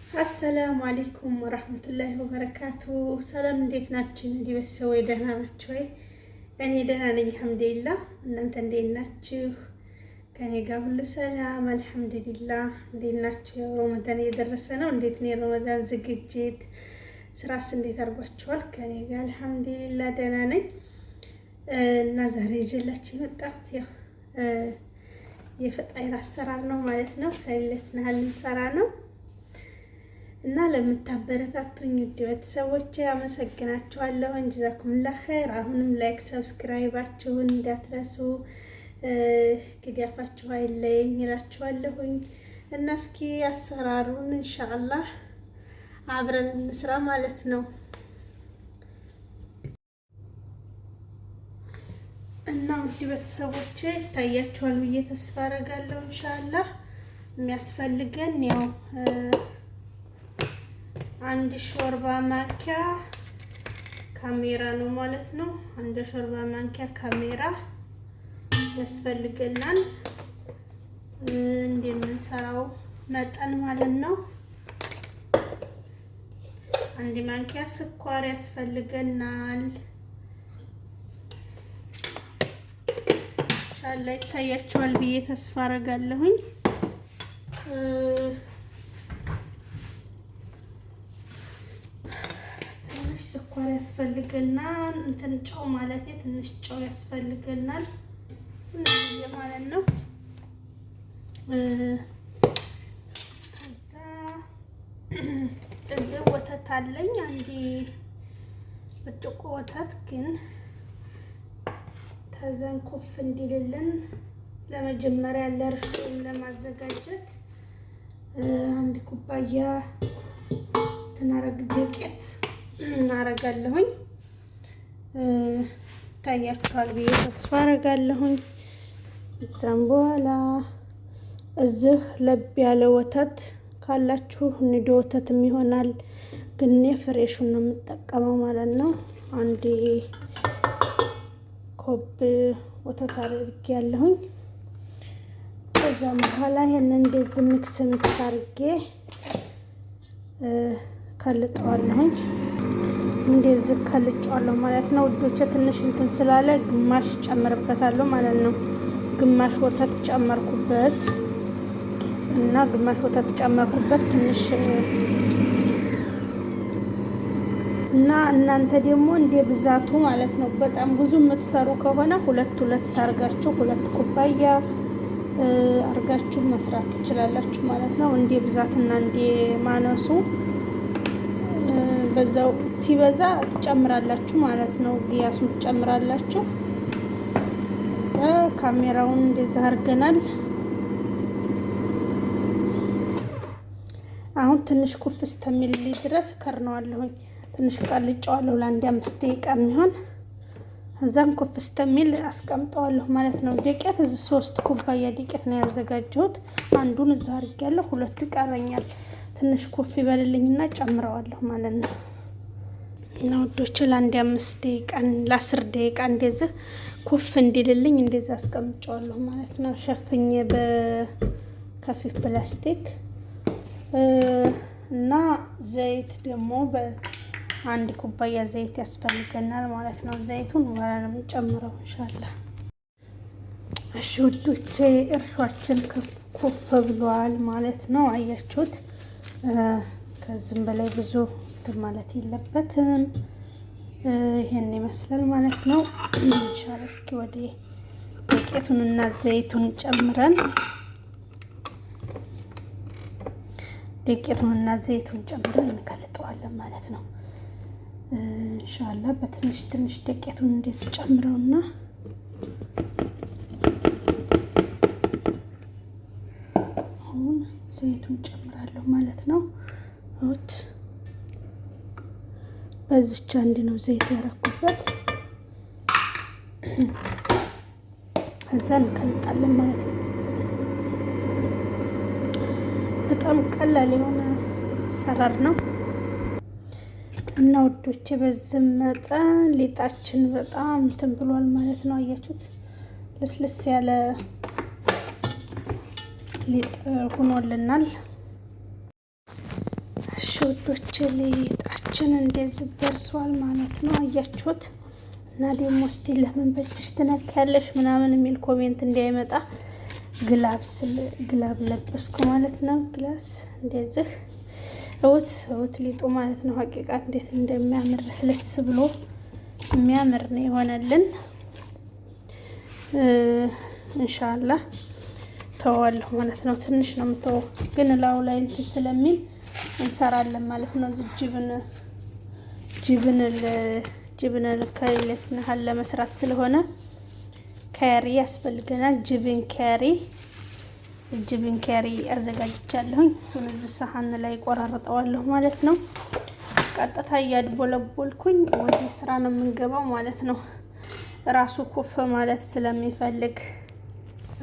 አሰላሙ አለይኩም ወራህመቱላሂ ወበረካቱ። ሰላም እንዴት ናችሁ? እንዴ ቤተሰቦች ደህና ናችሁ ወይ? እኔ ደህና ነኝ አልሐምዱሊላህ። እናንተ እንዴት ናችሁ? ከኔ ጋር ሁሉ ሰላም አልሐምዱሊላህ። እንዴት ናችሁ? ረመዳን እየደረሰ ነው። እንዴት ነው የረመዳን ዝግጅት? ስራስ እንዴት አድርጓችኋል? ከኔ ጋር አልሐምዱሊላህ ደህና ነኝ። እና ዛሬ ይዤላችሁ የመጣሁት ያው የፈጣይር አሰራር ነው ማለት ነው። ከሌለት ናህል እንሰራ ነው እና ለምታበረታቱኝ ውድ ቤተሰቦቼ አመሰግናችኋለሁ። ጀዛኩሙላህ ኸይር። አሁንም ላይክ ሰብስክራይባችሁን እንዳትረሱ፣ ግዳፋችሁ አይለየኝ እላችኋለሁኝ። እና እስኪ አሰራሩን ኢንሻአላህ አብረን እንስራ ማለት ነው። እና ውድ ቤተሰቦቼ ታያችኋል ብዬ ተስፋ አደርጋለሁ። ኢንሻአላህ የሚያስፈልገን ያው አንድ ሾርባ ማንኪያ ካሜራ ነው ማለት ነው። አንድ ሾርባ ማንኪያ ካሜራ ያስፈልገናል እንደምንሰራው መጠን ማለት ነው። አንድ ማንኪያ ስኳር ያስፈልገናል። ኢንሻአላህ ይታያችኋል ብዬ ተስፋ አደርጋለሁኝ። ስኳር ያስፈልገናል። እንትን ጨው ማለት ትንሽ ጨው ያስፈልገናል ማለት ነው። ከዛ እዚህ ወተት አለኝ አንዴ ብርጭቆ ወተት ግን ተዘንኩፍ እንዲልልን ለመጀመሪያ ለእርሾ ለማዘጋጀት አንድ ኩባያ ተናረግ ዱቄት እናረጋለሁኝ። ታያችኋል ብዬ ተስፋ አረጋለሁኝ። እዛም በኋላ እዚህ ለብ ያለ ወተት ካላችሁ ንዶ ወተትም ይሆናል፣ ግን እኔ ፍሬሹን ነው የምጠቀመው ማለት ነው። አንድ ኮብ ወተት አድርጌያለሁኝ። ከዛም በኋላ ይሄንን እንደዚህ ሚክስ አድርጌ ከልጠዋለሁኝ። እንደዚህ ከልጨዋለሁ ማለት ነው ውዶቼ። ትንሽ እንትን ስላለ ግማሽ ጨምርበታለሁ ማለት ነው። ግማሽ ወተት ጨመርኩበት እና ግማሽ ወተት ጨመርኩበት ትንሽ እና እናንተ ደግሞ እንደ ብዛቱ ማለት ነው። በጣም ብዙ የምትሰሩ ከሆነ ሁለት አርጋችሁ 2 ኩባያ አርጋችሁ መስራት ትችላላችሁ ማለት ነው። እንደ ብዛትና እንደ ማነሱ በዛው ሲበዛ ትጨምራላችሁ ማለት ነው። ግያሱን ትጨምራላችሁ። እዛ ካሜራውን እንደዛ አድርገናል። አሁን ትንሽ ኩፍ እስከሚልልኝ ድረስ ከርነዋለሁኝ። ትንሽ ቀልጨዋለሁ ለአንድ 5 ደቂቃ የሚሆን። እዛም ኩፍ እስከሚል አስቀምጠዋለሁ ማለት ነው። ዱቄት እዚህ 3 ኩባያ ዱቄት ነው ያዘጋጀሁት። አንዱን እዛ አድርጌያለሁ፣ 2 ይቀረኛል። ትንሽ ኩፍ ይበልልኝና ጨምረዋለሁ ማለት ነው። እና ወዶች ለአንድ 5 ደቂቃ ለ10 ደቂቃ እንደዚህ ኩፍ እንዲልልኝ እንደዚህ አስቀምጨዋለሁ ማለት ነው። ሸፍኜ በከፊፍ ፕላስቲክ እና ዘይት ደግሞ በአንድ ኩባያ ዘይት ያስፈልገናል ማለት ነው። ዘይቱን ወራ ነው የምንጨምረው ኢንሻአላህ። እሺ ወዶቼ እርሾአችን ኩፍ ብሏል ማለት ነው። አያችሁት? ከዚህም በላይ ብዙ ማለት የለበትም። ይሄን ይመስላል ማለት ነው። ኢንሻአላህ እስኪ ወደ ዱቄቱንና ዘይቱን ጨምረን እንከልጠዋለን ማለት ነው። ኢንሻአላህ በትንሽ ዱቄቱን እንደዚህ ጨምረውና አሁን ዘይቱን ጨምራለሁ ማለት ነው። እውት በዚች አንድ ነው ዘይት ያረኩበት። ከዛ እንከልጣለን ማለት ነው። በጣም ቀላል የሆነ አሰራር ነው እና ወዶቼ በዚህ መጠን ሊጣችን በጣም እንትን ብሏል ማለት ነው። አያችሁት? ልስልስ ያለ ሊጥ ሆኖልናል። እሺ ውዶቼ ሊጣችን እንደዚህ ደርሷል ማለት ነው። አያችሁት? እና ደግሞ እስቲ ለምን በእጅሽ ትነካያለሽ ምናምን የሚል ኮሜንት እንዳይመጣ ግላብ ለበስኩ ማለት ነው። ግላስ እንደዚህ እውት ሊጡ ማለት ነው። ሀቂቃ እንዴት እንደሚያምር ለስለስ ብሎ የሚያምር ነው የሆነልን። ኢንሻአላህ ተዋለሁ ማለት ነው። ትንሽ ነው የምተወው ግን ላው ላይ እንትን ስለሚል እንሰራለን ማለት ነው። ጅብን ከሌለትናል ለመስራት ስለሆነ ካሪ ያስፈልገናል። ጅብን ካሪ አዘጋጅቻለሁኝ። እሱን እዚህ ሰሃን ላይ ቆራርጠዋለሁ ማለት ነው። ቀጥታ እያድቦለቦልኩኝ ወደ ስራ ነው የምንገባው ማለት ነው። ራሱ ኩፍ ማለት ስለሚፈልግ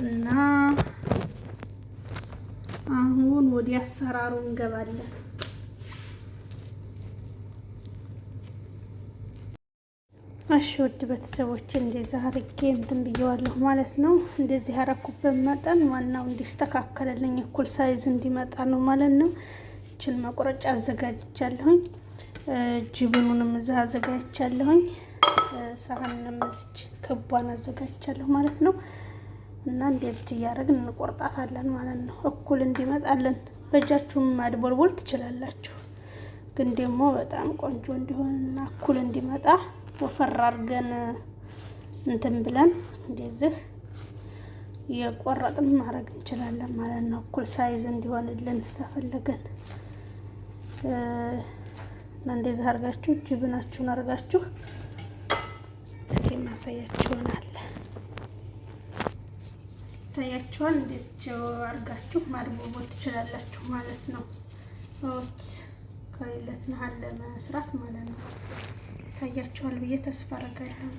እና አሁን ወደ አሰራሩ እንገባለን። እሺ ውድ ቤተሰቦች እንደዚህ አድርጌ እንትን ብየዋለሁ ማለት ነው። እንደዚህ ያረኩበት መጠን ዋናው እንዲስተካከልልኝ እኩል ሳይዝ እንዲመጣ ነው ማለት ነው። እችን መቁረጫ አዘጋጅቻለሁኝ። ጅብኑንም እዛ አዘጋጅቻለሁኝ። ሳህንንም እዚች ክቧን አዘጋጅቻለሁ ማለት ነው። እና እንደዚህ እያደረግን እንቆርጣታለን ማለት ነው። እኩል እንዲመጣልን በእጃችሁም ማድቦልቦል ትችላላችሁ። ግን ደግሞ በጣም ቆንጆ እንዲሆንና እኩል እንዲመጣ ወፈር አድርገን እንትን ብለን እንደዚህ እየቆረጥን ማድረግ እንችላለን ማለት ነው። እኩል ሳይዝ እንዲሆንልን ተፈለገን እና እንደዚህ አድርጋችሁ ጅብናችሁን አድርጋችሁ እስኪ ማሳያችሁናል። ታያችኋል። እንደዚህ አድርጋችሁ ማድቦልቦል ትችላላችሁ ማለት ነው። ከሌለትናል ለመስራት ማለት ነው። ታያችኋል ብዬ ተስፋ አደርጋለሁ።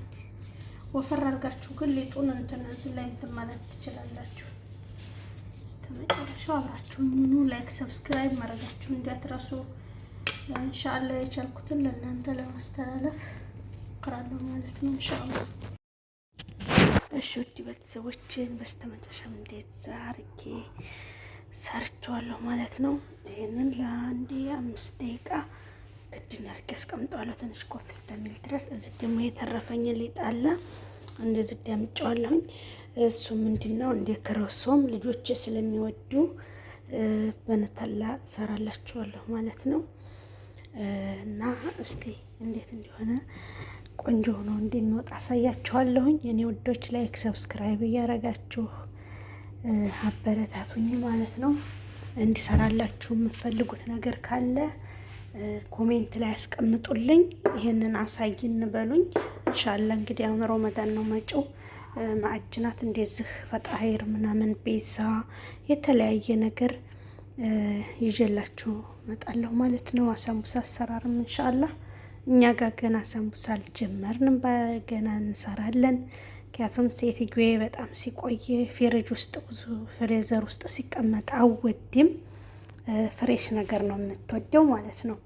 ወፈር አድርጋችሁ ግን ሊጡን እንትን ላይ እንትን ማለት ትችላላችሁ። እስከ መጨረሻው አብራችሁን ሁኑ። ላይክ ሰብስክራይብ ማድረጋችሁ እንዳትረሱ። ኢንሻአላህ የቻልኩትን ለእናንተ ለማስተላለፍ እሞክራለሁ ማለት ነው ኢንሻአላህ። እሺ ውድ ቤተሰቦችን በስተመጨረሻም እንዴት ዛርጌ ሰርቸዋለሁ ማለት ነው። ይሄንን ለአንዴ 5 ደቂቃ ግድን አድርጌ አስቀምጠዋለሁ ትንሽ ኮፍ እስከሚል ድረስ። እዚህ ደግሞ የተረፈኝ ሊጥ አለ እንደዚህ ዳምጫዋለሁኝ። እሱ ምንድነው እንደ ክሮሶም ልጆች ስለሚወዱ በነተላ ሰራላችኋለሁ ማለት ነው። እና እስቲ እንዴት እንደሆነ ቆንጆ ሆኖ እንዲንወጣ አሳያችኋለሁኝ። የኔ ውዶች ላይክ ሰብስክራይብ እያረጋችሁ አበረታቱኝ ማለት ነው። እንዲሰራላችሁ የምትፈልጉት ነገር ካለ ኮሜንት ላይ ያስቀምጡልኝ። ይሄንን አሳይን በሉኝ ኢንሻአላህ። እንግዲህ አሁን ረመዳን ነው መጪው። ማዕጅናት እንደዚህ ፈጣይር ምናምን ቤዛ የተለያየ ነገር ይዤላችሁ እመጣለሁ ማለት ነው። አሳምቡሳ አሰራርም ኢንሻአላህ እኛ ጋር ገና አሳምቡሳ አልጀመርንም፣ ገና እንሰራለን። ምክንያቱም ሴትዮዬ በጣም ሲቆይ ፍሪጅ ውስጥ ብዙ ፍሬዘር ውስጥ ሲቀመጥ አወድም ፍሬሽ ነገር ነው የምትወደው ማለት ነው።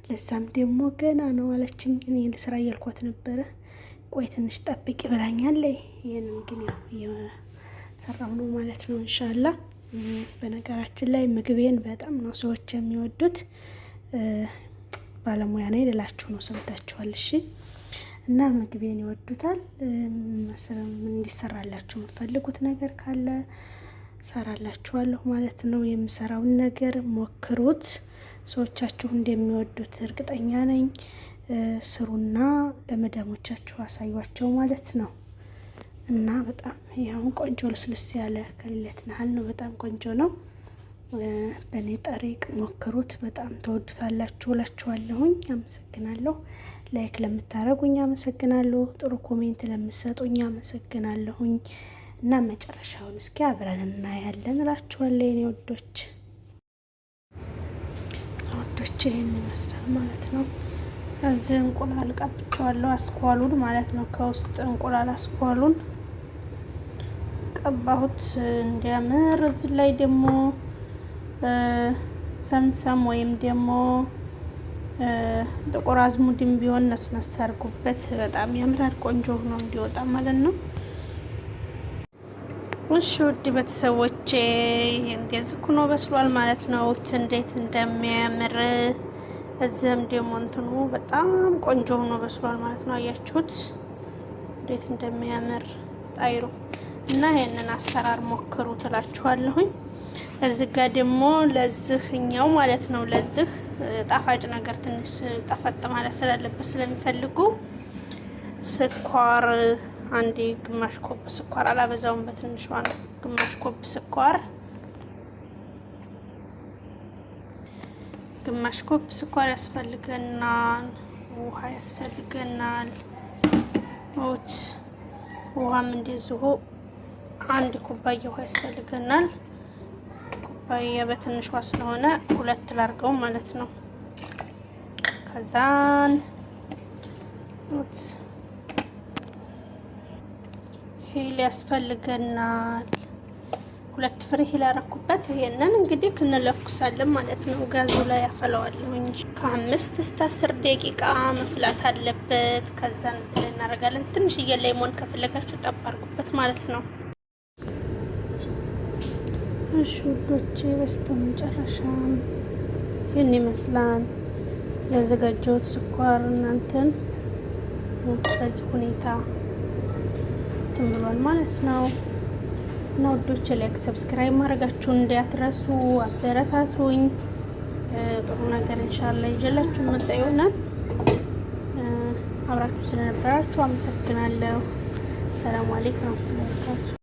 ለዛም ደግሞ ገና ነው አለችኝ። እኔ ልስራ እያልኳት ነበረ። ቆይ ትንሽ ጠብቂ ብላኛለች። ይሄንን ግን ያው እየሰራሁ ነው ማለት ነው ኢንሻአላህ። በነገራችን ላይ ምግቤን በጣም ነው ሰዎች የሚወዱት። ባለሙያ ነኝ ልላችሁ ነው፣ ሰምታችኋል። እሺ እና ምግቤን ይወዱታል። መስለም እንዲሰራላችሁ የምትፈልጉት ነገር ካለ ሰራላችኋለሁ ማለት ነው። የምሰራውን ነገር ሞክሩት፣ ሰዎቻችሁ እንደሚወዱት እርግጠኛ ነኝ። ስሩና ለመዳሞቻችሁ አሳዩቸው ማለት ነው። እና በጣም ያው ቆንጆ ልስልስ ያለ ከሌለትናል ነው። በጣም ቆንጆ ነው። በእኔ ጠሪቅ ሞክሩት፣ በጣም ተወዱታላችሁ እላችኋለሁኝ። አመሰግናለሁ። ላይክ ለምታረጉኝ አመሰግናለሁ። ጥሩ ኮሜንት ለምትሰጡኝ አመሰግናለሁኝ። እና መጨረሻውን እስኪ አብረን እናያለን እላችኋለሁ የኔ ወዶች። ይሄን ይመስላል ማለት ነው። እዚህ እንቁላል ቀብቼዋለሁ፣ አስኳሉን ማለት ነው። ከውስጥ እንቁላል አስኳሉን ቀባሁት እንዲያምር። እዚህ ላይ ደግሞ ሰምሰም ወይም ደግሞ ጥቁር አዝሙድም ቢሆን ነስነስ አድርጉበት። በጣም ያምራል፣ ቆንጆ ሆኖ እንዲወጣ ማለት ነው። እሺ ውድ ቤተሰቦቼ እንደዚህ ሆኖ በስሏል ማለት ነው። እንዴት እንደሚያምር እዚህም ደግሞ እንትኑ በጣም ቆንጆ ሆኖ በስሏል ማለት ነው። አያችሁት እንዴት እንደሚያምር ጣይሩ እና ይሄንን አሰራር ሞክሩ ትላችኋለሁኝ። እዚህ ጋር ደግሞ ለዚህኛው ማለት ነው ለዚህ ጣፋጭ ነገር ትንሽ ጠፈጥ ማለት ስላለበት ስለሚፈልጉ ስኳር አንዴ ግማሽ ኮብ ስኳር አላበዛውም፣ በትንሿ ነው። ግማሽ ኮብ ስኳር ያስፈልገናል። ውሃ ያስፈልገናል። ውሃም እንደዚሁ አንድ ኩባያ ውሃ ያስፈልገናል። ኩባያ በትንሿ ስለሆነ 2 ላርገው ማለት ነው። ከዛን ሂል ያስፈልገናል። 2 ፍሬ ሂል ያረኩበት። ይሄንን እንግዲህ እንለኩሳለን ማለት ነው። ጋዙ ላይ ያፈላዋለሁኝ። ከ5 እስከ 10 ደቂቃ መፍላት አለበት። ከዛን እዚህ ላይ እናደርጋለን። ትንሽዬ ሌሞን ከፈለጋችሁ ጠብ አድርጉበት ማለት ነው። እሺ ውዶቼ በስተመጨረሻ ይህን ይመስላል ያዘጋጀሁት ስኳር። እናንተን በዚህ ሁኔታ ብሏል ማለት ነው። እና ውዶቼ ላይክ ሰብስክራይብ ማድረጋችሁን እንዳትረሱ፣ አበረታቱኝ። ጥሩ ነገር ኢንሻአላህ ይዤላችሁ መጣ ይሆናል። አብራችሁ ስለነበራችሁ አመሰግናለሁ። ሰላም አለይኩም ወራህመቱላሂ ወበረካቱ።